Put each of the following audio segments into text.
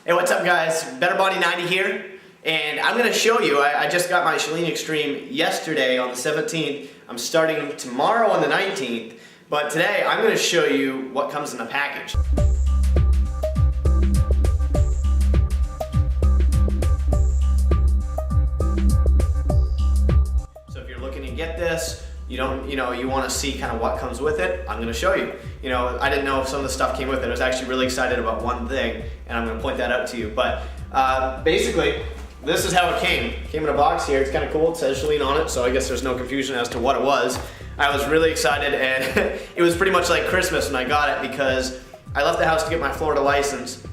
Hey, what's up guys? Beachbody90 here, and I'm going to show you, I just got my ChaLEAN Extreme yesterday on the 17th. I'm starting tomorrow on the 19th, but today I'm going to show you what comes in the package. So if you're looking to get this, you want to see kind of what comes with it, I'm going to show you. I didn't know if some of the stuff came with it. I was actually really excited about one thing, and I'm going to point that out to you. But basically, this is how it came. It came in a box here. It's kind of cool. It says ChaLEAN on it, so I guess there's no confusion as to what it was. I was really excited, and it was pretty much like Christmas when I got it because I left the house to get my Florida license,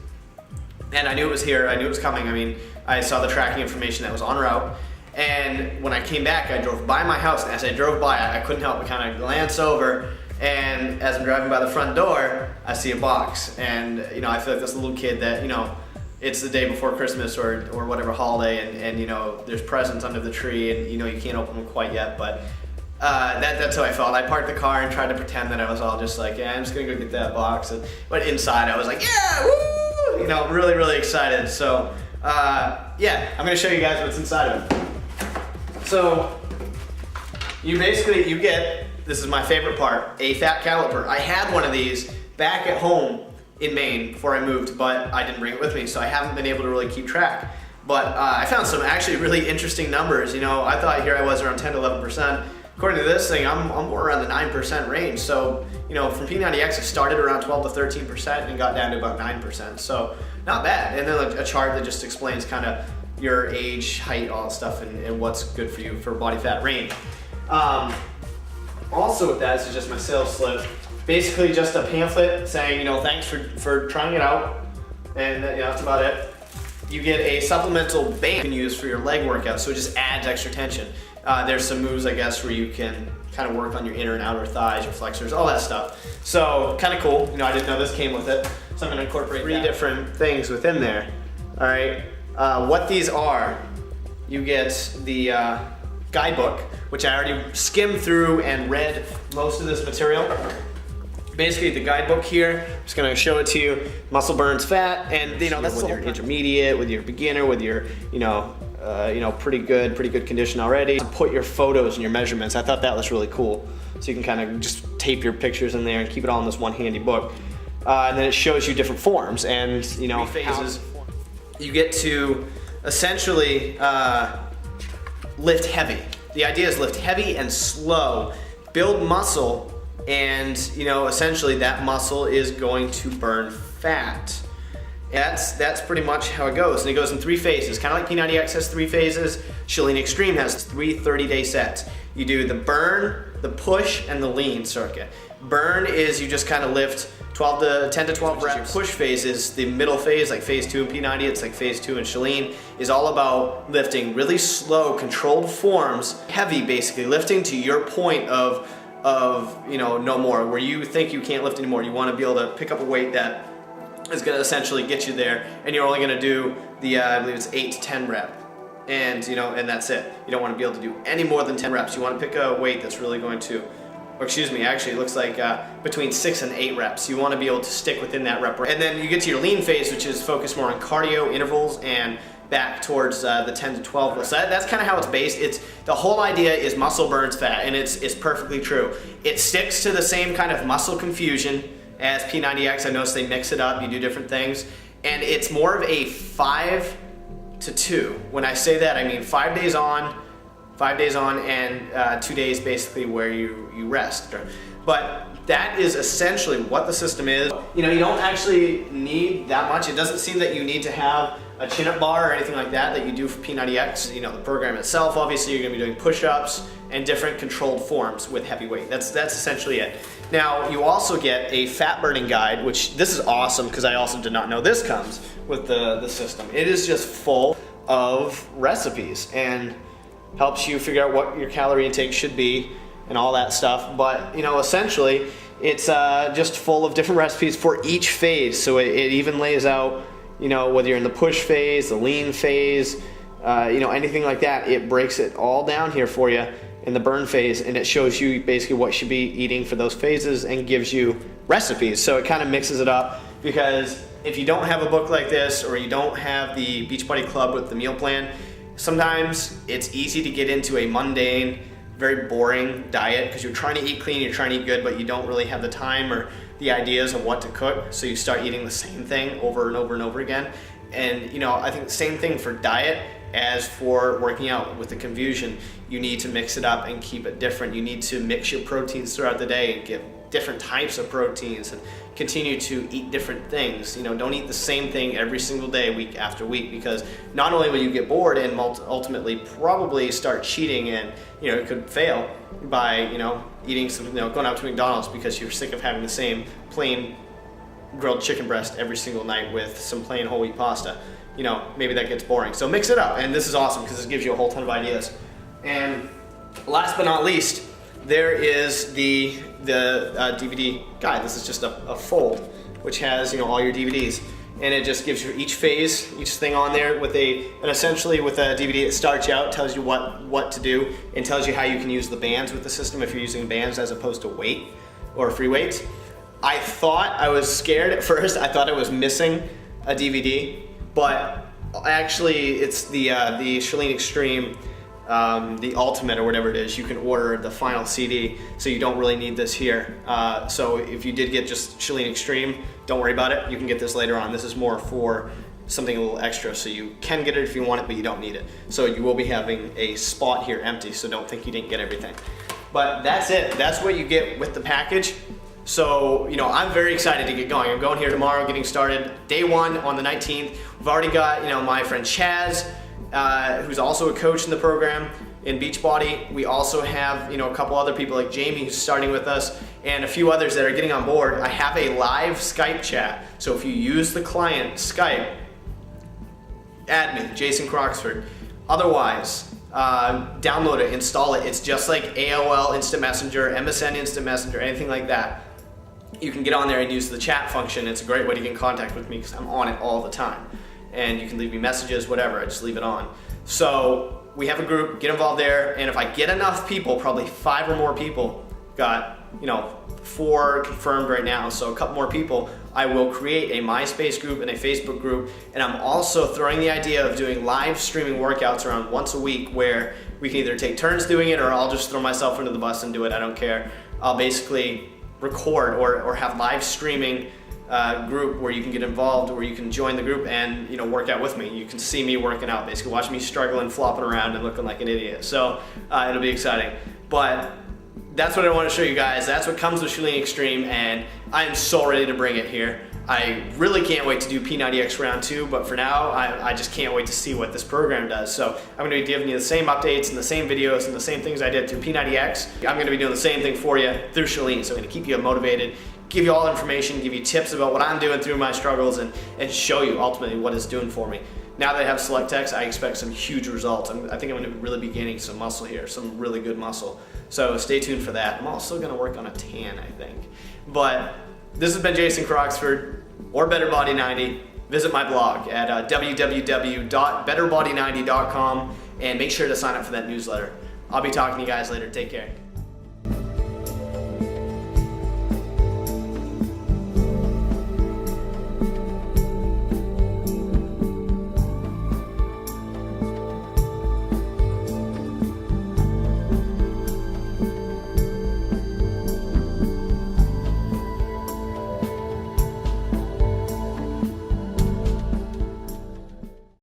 and I knew it was here. I knew it was coming. I mean, I saw the tracking information that was en route. And when I came back, I drove by my house, and as I drove by, I couldn't help but kind of glance over, and as I'm driving by the front door, I see a box, and I feel like this little kid that, it's the day before Christmas or whatever holiday, and there's presents under the tree, and you can't open them quite yet, but that's how I felt. I parked the car and tried to pretend that I was all just like, yeah, I'm just gonna go get that box, but inside I was like, yeah, woo! Really, really excited. So yeah, I'm gonna show you guys what's inside of it. So you get, this is my favorite part, a fat caliper. I had one of these back at home in Maine before I moved, but I didn't bring it with me, so I haven't been able to really keep track. But I found some actually really interesting numbers. I thought here I was around 10 to 11%. According to this thing, I'm more around the 9% range. So, from P90X, it started around 12 to 13% and got down to about 9%. So, not bad. And then a chart that just explains kind of your age, height, all that stuff, and what's good for you for body fat range. Also with that, this is just my sales slip. Basically just a pamphlet saying, thanks for trying it out, and that's about it. You get a supplemental band you can use for your leg workout, so it just adds extra tension. There's some moves, I guess, where you can kind of work on your inner and outer thighs, your flexors, all that stuff. So kind of cool. I didn't know this came with it, so I'm going to incorporate 3 different things within there. All right. What these are, you get the guidebook, which I already skimmed through and read most of this material. Basically, the guidebook here, I'm just gonna show it to you. Muscle burns fat, and that's with your intermediate, with your beginner, with your pretty good condition already. Put your photos and your measurements. I thought that was really cool. So you can kind of just tape your pictures in there and keep it all in this one handy book. And then it shows you different forms and phases. You get to essentially lift heavy. The idea is lift heavy and slow, build muscle, and essentially that muscle is going to burn fat. That's pretty much how it goes, and it goes in 3 phases. Kind of like P90X has 3 phases, ChaLEAN Extreme has 3 30-day sets. You do the burn, the push, and the lean circuit. Burn is you just kind of lift 10 to 12 reps. Your push phase is the middle phase, like phase 2 in P90, it's like phase 2 in ChaLEAN, is all about lifting really slow, controlled forms, heavy basically, lifting to your point of no more, where you think you can't lift anymore. You want to be able to pick up a weight that is going to essentially get you there, and you're only going to do the, I believe it's 8 to 10 rep. And, and that's it. You don't want to be able to do any more than 10 reps. You want to pick a weight that's really going to, or excuse me, actually it looks like between 6 and 8 reps. You want to be able to stick within that rep. And then you get to your lean phase, which is focused more on cardio intervals and back towards the 10 to 12. So that's kind of how it's based. The whole idea is muscle burns fat, and it's perfectly true. It sticks to the same kind of muscle confusion as P90X. I noticed they mix it up, you do different things, and it's more of a 5 to 2. When I say that, I mean 5 days on, and 2 days basically where you rest. But that is essentially what the system is. You don't actually need that much. It doesn't seem that you need to have a chin-up bar or anything like that you do for P90X. The program itself, obviously you're gonna be doing push-ups and different controlled forms with heavy weight. That's essentially it. Now, you also get a fat burning guide, which this is awesome because I also did not know this comes with the system. It is just full of recipes and helps you figure out what your calorie intake should be and all that stuff. But essentially it's just full of different recipes for each phase. So it even lays out whether you're in the push phase, the lean phase, anything like that. It breaks it all down here for you in the burn phase, and it shows you basically what you should be eating for those phases and gives you recipes. So it kind of mixes it up because if you don't have a book like this, or you don't have the Beachbody Club with the meal plan, sometimes it's easy to get into a mundane, very boring diet because you're trying to eat clean, you're trying to eat good, but you don't really have the time or the ideas of what to cook, so you start eating the same thing over and over and over again. And you know, I think the same thing for diet as for working out. With the confusion, you need to mix it up and keep it different. You need to mix your proteins throughout the day and get different types of proteins and continue to eat different things. You know, don't eat the same thing every single day, week after week, because not only will you get bored and ultimately probably start cheating, and you know, it could fail by, you know, eating some, you know, going out to McDonald's because you're sick of having the same plain grilled chicken breast every single night with some plain whole wheat pasta. You know, maybe that gets boring. So mix it up, and this is awesome because this gives you a whole ton of ideas. And last but not least, there is the DVD guide. This is just a fold which has, you know, all your DVDs, and it just gives you each phase, each thing on there with essentially with a DVD. It starts you out, tells you what to do, and tells you how you can use the bands with the system if you're using bands as opposed to weight or free weights. I thought, I was scared at first. I thought I was missing a DVD, but actually it's the ChaLEAN Extreme, the Ultimate or whatever it is. You can order the final CD, so you don't really need this here. So if you did get just ChaLEAN Extreme, don't worry about it. You can get this later on. This is more for something a little extra, so you can get it if you want it, but you don't need it. So you will be having a spot here empty, so don't think you didn't get everything. But that's it. That's what you get with the package. So, you know, I'm very excited to get going. I'm going here tomorrow, getting started. Day one on the 19th. We've already got, you know, my friend Chaz, who's also a coach in the program in Beachbody. We also have, you know, a couple other people like Jamie who's starting with us, and a few others that are getting on board. I have a live Skype chat. So if you use the client Skype, add me, Jason Croxford. Otherwise, download it, install it. It's just like AOL Instant Messenger, MSN Instant Messenger, anything like that. You can get on there and use the chat function. It's a great way to get in contact with me because I'm on it all the time. And you can leave me messages, whatever, I just leave it on. So we have a group, get involved there, and if I get enough people, probably 5 or more people, got, you know, 4 confirmed right now, so a couple more people, I will create a MySpace group and a Facebook group. And I'm also throwing the idea of doing live streaming workouts around once a week, where we can either take turns doing it, or I'll just throw myself under the bus and do it, I don't care. I'll basically record or have live streaming group where you can get involved, where you can join the group and, you know, work out with me. You can see me working out, basically watch me struggling, flopping around and looking like an idiot. So it'll be exciting. But that's what I want to show you guys. That's what comes with ChaLEAN Extreme, and I am so ready to bring it here. I really can't wait to do P90X round 2, but for now, I just can't wait to see what this program does. So I'm going to be giving you the same updates and the same videos and the same things I did through P90X. I'm going to be doing the same thing for you through ChaLEAN. So I'm going to keep you motivated, give you all information, give you tips about what I'm doing through my struggles, and show you ultimately what it's doing for me. Now that I have SelectX, I expect some huge results. I think I'm going to really be gaining some muscle here, some really good muscle. So stay tuned for that. I'm also going to work on a tan, I think. But this has been Jason Croxford, or BetterBody90. Visit my blog at www.betterbody90.com and make sure to sign up for that newsletter. I'll be talking to you guys later. Take care.